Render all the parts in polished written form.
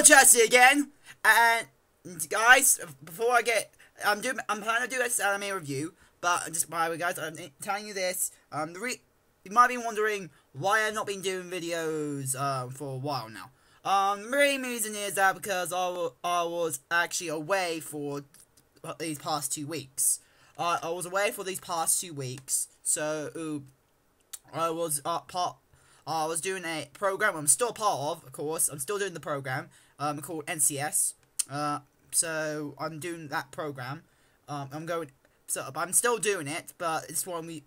Chelsea again, and guys, before I get, I'm planning to do this anime review, but just by the way, guys, I'm telling you this. You might be wondering why I've not been doing videos for a while now. The main reason is that because I was actually away for these past 2 weeks. I was away for these past 2 weeks, so I was doing a program. I'm still part of course. I'm still doing the program called NCS. So I'm doing that program. I'm still doing it, but it's one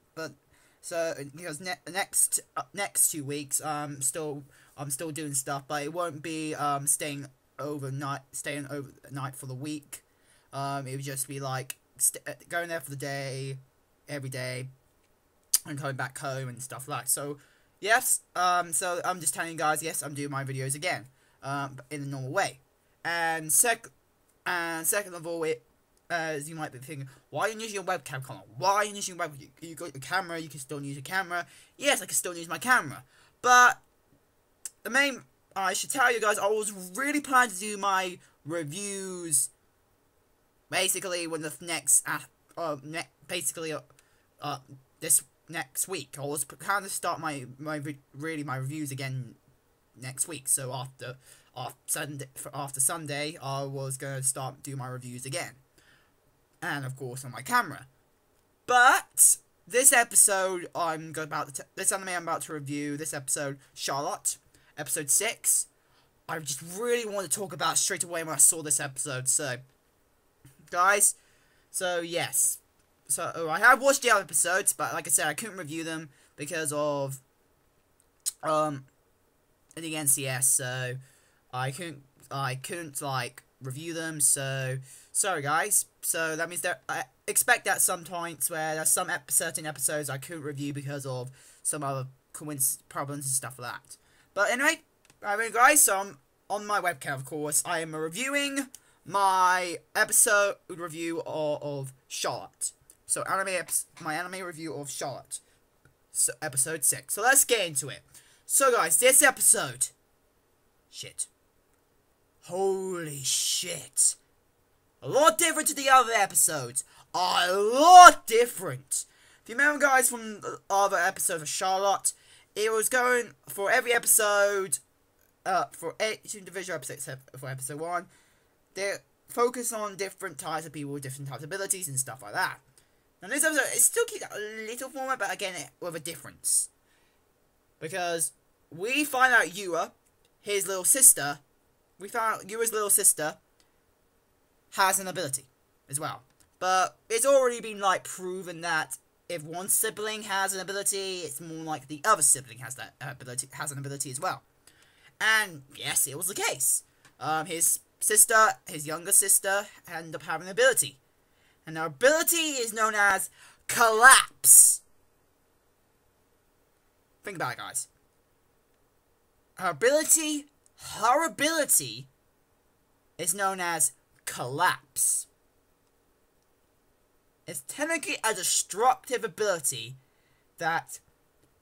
because next 2 weeks I'm still doing stuff, but it won't be staying overnight for the week. It would just be like going there for the day, every day, and coming back home and stuff like that. So yes, so I'm just telling you guys, yes, I'm doing my videos again, in a normal way. And second of all, as you might be thinking, why are you using your webcam, Connor? Why are you using your webcam? You got your camera, you can still use your camera. Yes, I can still use my camera. But I should tell you guys, I was really planning to do my reviews basically when the this next week. I was kind of start my reviews again next week. So after Sunday, I was going to start doing my reviews again, and of course on my camera. But this episode, this anime I'm about to review, this episode, Charlotte, episode 6. I just really want to talk about straight away when I saw this episode. So, guys, yes. So I have watched the other episodes, but like I said, I couldn't review them because of the NCS. So I couldn't like review them. So sorry, guys. So that means that I expect that some points where there's some certain episodes I couldn't review because of some other problems and stuff like that. But anyway, guys, so I'm on my webcam, of course. I am reviewing my episode review of Charlotte. So my anime review of Charlotte, so episode 6. So let's get into it. So guys, this episode, holy shit, a lot different to the other episodes. A lot different. If you remember, guys, from the other episode of Charlotte, it was going for every episode, for 8 individual episodes for episode 1. They focus on different types of people with different types of abilities and stuff like that. Now this episode, it still keeps a little format, but again, with a difference. Because we find out Yua's little sister, has an ability as well. But it's already been like proven that if one sibling has an ability, it's more like the other sibling has an ability as well. And yes, it was the case. His younger sister, ended up having an ability. And her ability is known as Collapse. Think about it, guys. Her ability is known as Collapse. It's technically a destructive ability that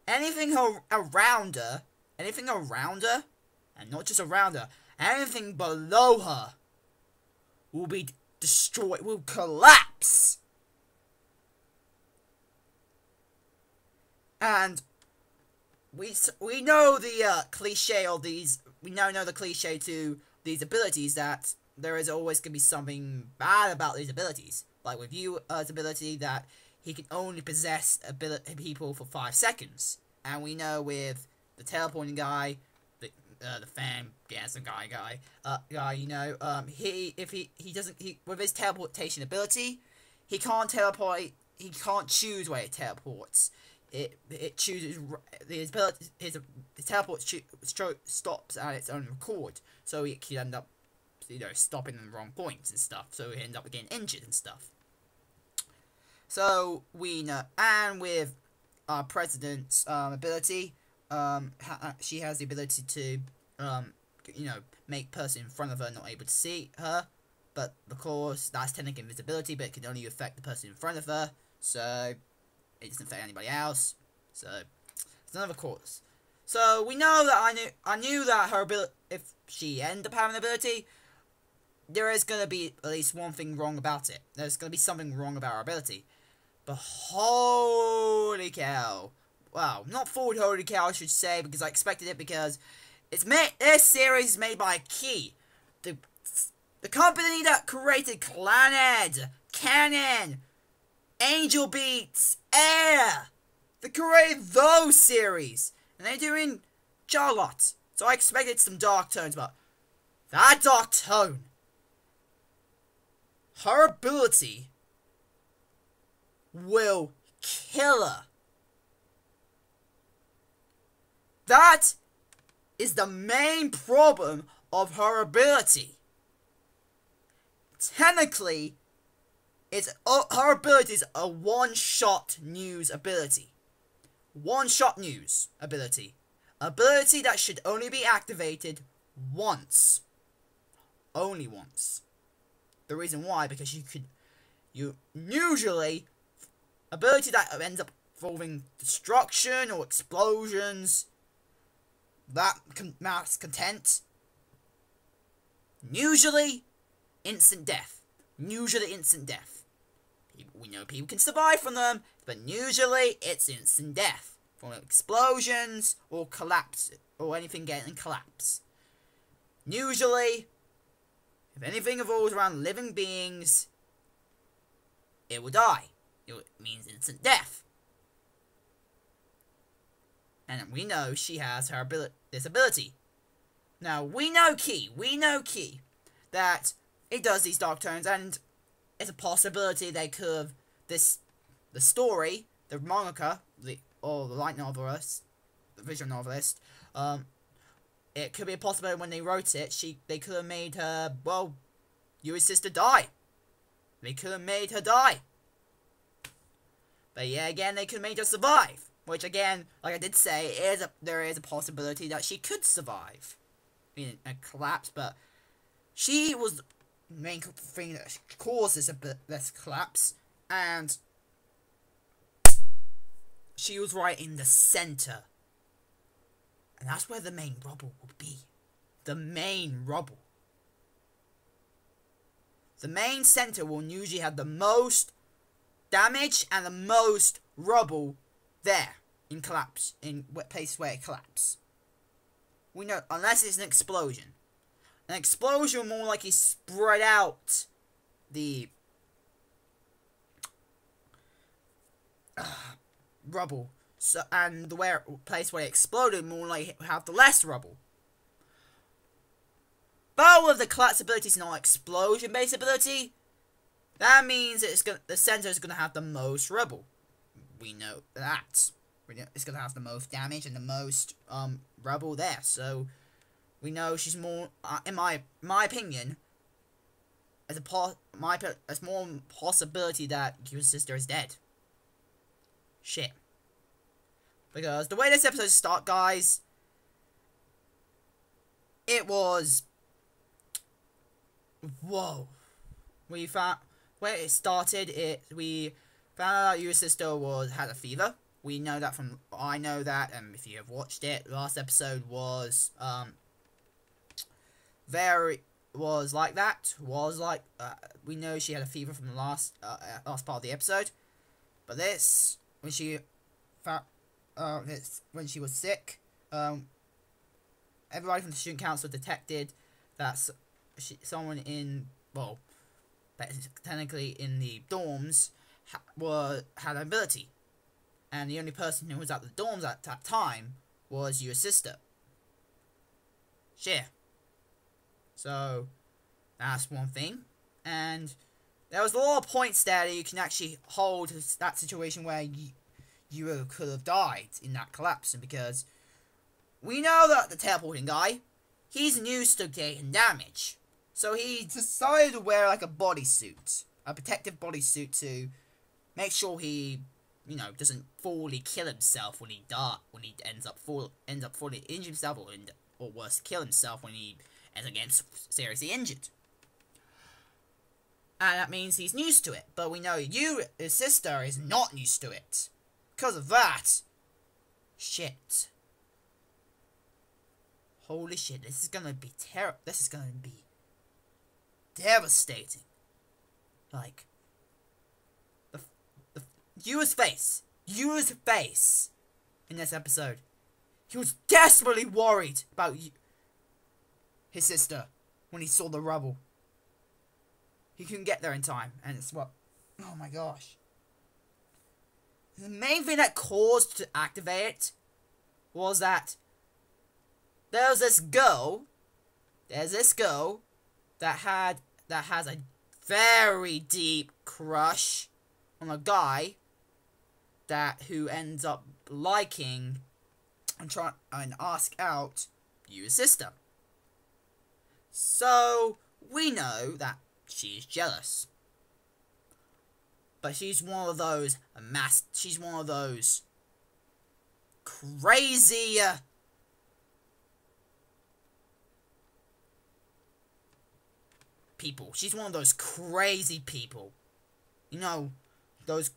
anything around her, and not just around her, anything below her will be destroyed, will collapse. And we know the cliche of these. We now know the cliche to these abilities, that there is always going to be something bad about these abilities. Like with Yua's ability, that he can only possess people for 5 seconds. And we know with the teleporting guy, the fan some guy, with his teleportation ability, he can't teleport. He can't choose where it teleports. It chooses his teleport stops at its own accord, so he could end up, stopping in the wrong points and stuff. So he end up getting injured and stuff. So we know, and with our president's ability, she has the ability to, make person in front of her not able to see her. But of course, that's technically invisibility, but it can only affect the person in front of her. So it doesn't affect anybody else. So it's another course. So we know that I knew that her ability, if she ended up having an ability, there is going to be at least one thing wrong about it. There's going to be something wrong about her ability. But holy cow. Wow, not forward holy cow I should say, because I expected it, because this series is made by Key. The company that created Clannad, Canon, Angel Beats, Air. They created those series. And they're doing Charlotte. So I expected some dark tones, but that dark tone, her ability will kill her. That is the main problem of her ability. Technically, her ability is a one-shot news ability. One-shot news ability. Ability that should only be activated once. Only once. The reason why, because you usually, ability that ends up involving destruction or explosions, that mass content, usually instant death. Usually instant death. We know people can survive from them, but usually it's instant death. From explosions or collapse, or anything getting collapse. Usually, if anything evolves around living beings, it will die. It means instant death. And we know she has this ability. Now, we know Key, that it does these dark tones, and it's a possibility they could have, the story, the mangaka, or the light novelist, the visual novelist, it could be a possibility when they wrote it, they could have made her, well, Yui's sister die. They could have made her die. But yeah, again, they could have made her survive. Which again, like I did say, there is a possibility that she could survive in a collapse, but she was the main thing that caused this collapse, and she was right in the center. And that's where the main rubble will be. The main rubble. The main center will usually have the most damage and the most rubble there in collapse, in places where it collapses. We know, unless it's an explosion. An explosion will more likely spread out the rubble. So, and the place where it exploded more likely have the less rubble. But with the collapse ability is not explosion based ability, that means the center is gonna have the most rubble. We know that. It's gonna have the most damage and the most rubble there. So we know she's more, in my opinion, there's more possibility that your sister is dead. Shit. Because the way this episode starts, guys, it was, whoa. We found, where it started, we found out your sister had a fever. We know that I know that, and if you have watched it, last episode was, we know she had a fever from the last part of the episode. But this, when she found, when she was sick, everybody from the student council detected that someone in, well, technically in the dorms had an ability, and the only person who was at the dorms at that time was your sister. Share. So that's one thing, and there was a lot of points there that you can actually hold that situation where you could have died in that collapse, and because we know that the teleporting guy, he's used to taking damage. So he decided to wear like a bodysuit, a protective bodysuit to make sure he, doesn't fully kill himself when he ends up fully injure himself, or worse, kill himself when he ends up getting seriously injured. And that means he's used to it. But we know his sister, is not used to it. Because of that, shit. Holy shit, this is gonna be this is gonna be devastating. Like, Yua's face in this episode. He was desperately worried about his sister when he saw the rubble. He couldn't get there in time, and it's what? Oh my gosh. The main thing that caused to activate it was that there's this girl that has a very deep crush on a guy who ends up liking and ask out Yu's sister. So we know that she's jealous. But she's one of those crazy people. She's one of those crazy people. You know, those...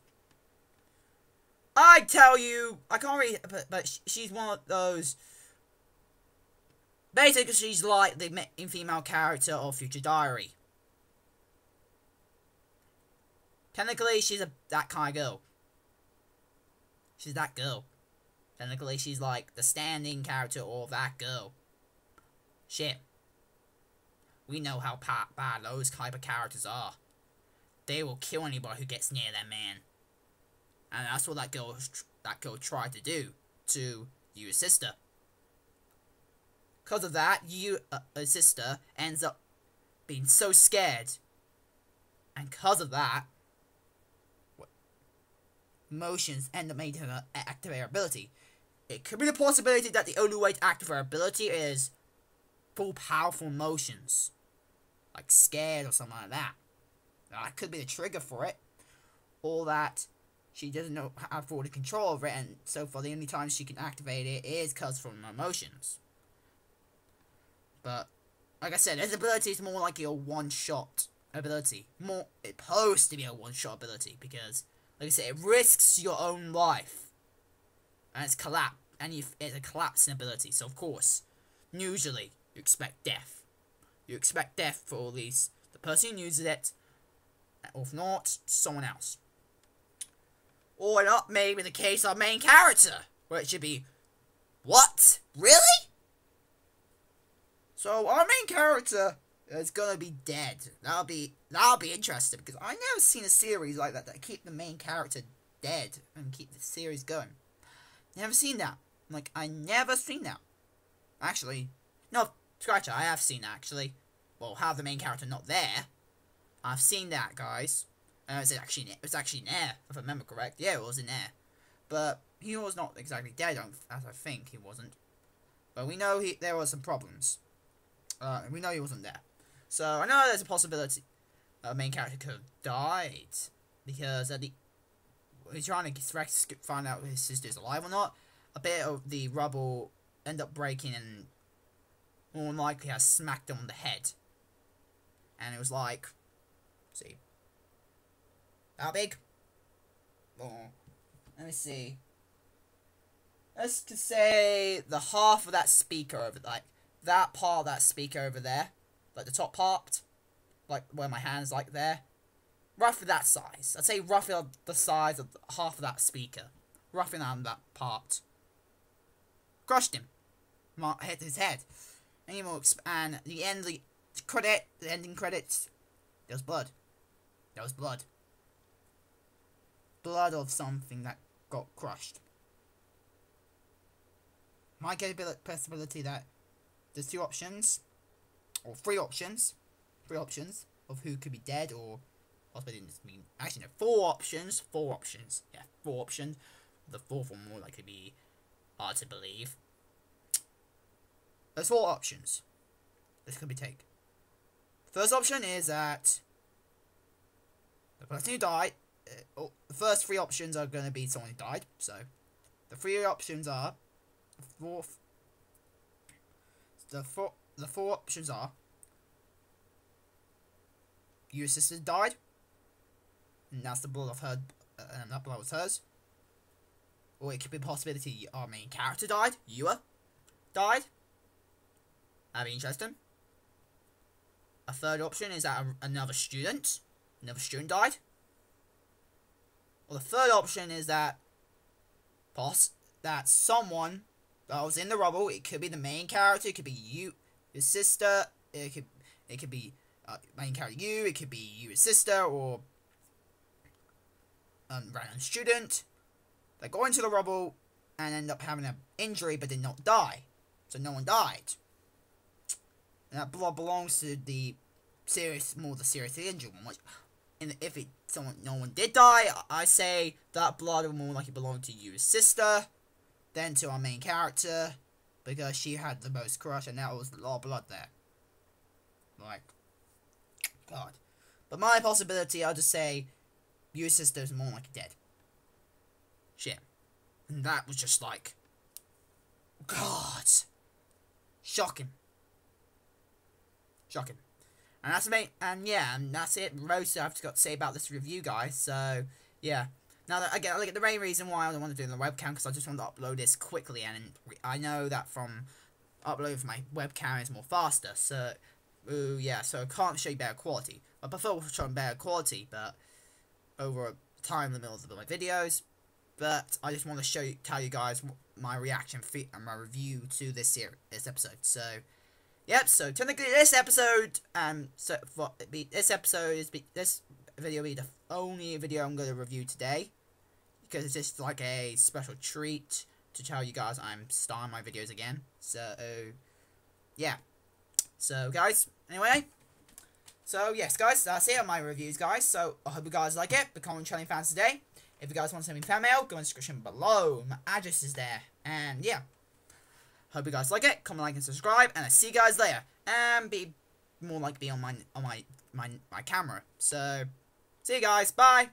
I tell you, I can't read, but she's one of those... Basically, she's like the main female character of Future Diary. Technically, she's that kind of girl. She's that girl. Technically, she's like the standing character of that girl. Shit. We know how bad those type of characters are. They will kill anybody who gets near their man. And that's what that girl tried to do to Yu's sister. Because of that, Yu's sister ends up being so scared. And because of that, emotions end up making her activate her ability. It could be the possibility that the only way to activate her ability is full powerful emotions. Like scared or something like that. That could be the trigger for it. Or that she doesn't know how to fully control over it, and so far the only time she can activate it is because from emotions. But, like I said, this ability is more like a one-shot ability. It's supposed to be a one-shot ability, because, like I said, it risks your own life. And it's it's a collapsing ability, so of course, usually, you expect death. You expect death for at least the person who uses it, or if not, someone else. Or not maybe the case of main character, where it should be, what? Really? So our main character is gonna be dead. That'll be interesting, because I never seen a series like that keep the main character dead and keep the series going. Never seen that. Like, I never seen that. Actually, no, scratch it, I have seen that, actually. Well, have the main character not there. I've seen that, guys. It was actually in air, if I remember correct. Yeah, it was in air. But he was not exactly dead, as I think he wasn't. But we know there were some problems. We know he wasn't there. So, I know there's a possibility the main character could have died. Because he's trying to find out if his sister's alive or not. A bit of the rubble ended up breaking and more than likely has smacked him on the head. And it was like, see, how big? Oh, let me see. Let's just say the half of that speaker over, like that part of that speaker over there, like the top part, like where my hand's like there, roughly that size. I'd say roughly the size of half of that speaker, roughly around that part. Crushed him, hit his head, and the ending credits. There was blood. There was blood. Blood of something that got crushed. Might get a possibility that there's two options, or three options of who could be dead, or possibly didn't mean actually no, four options. Yeah, 4 options. The fourth one more likely be hard to believe. There's 4 options this could be taken. First option is that the person who died. The first 3 options are going to be someone who died. So the 3 options are the four options are your sister died, and that's the blood of her, and that blood was hers. Or it could be a possibility our main character died, Yua died. That'd be interesting. A third option is that another student died. Or the third option is that someone that was in the rubble. It could be the main character. It could be you, your sister. It could be main character you. It could be you, your sister, or random student. They go into the rubble and end up having an injury, but did not die. So no one died. And that blood belongs to the seriously injured one. And if no one did die, I say that blood would more likely belong to you, sister, than to our main character, because she had the most crush, and that was a lot of blood there. Like, God. But my possibility, I'll just say, your sister is more likely dead. Shit. And that was just like, God. Shocking. And that's me. And yeah, and that's it. Most I've got to say about this review, guys. So yeah. Now that again, the main reason why I don't want to do it on the webcam, because I just want to upload this quickly, and I know that from uploading from my webcam is more faster. So yeah, so I can't show you better quality. I prefer showing better quality, but over time in the middle of my videos. But I just want to tell you guys my reaction and my review to this episode. So. Yep, so technically this episode, this video will be the only video I'm going to review today, because it's just like a special treat to tell you guys I'm starting my videos again. So, yeah. So, guys, anyway, so yes, guys, that's it on my reviews, guys. So, I hope you guys like it, become channel fans today. If you guys want to send me fan mail, go in the description below. My address is there, and yeah. Hope you guys like it. Comment, like, and subscribe. And I'll see you guys later. And be more like on my camera. So, see you guys. Bye.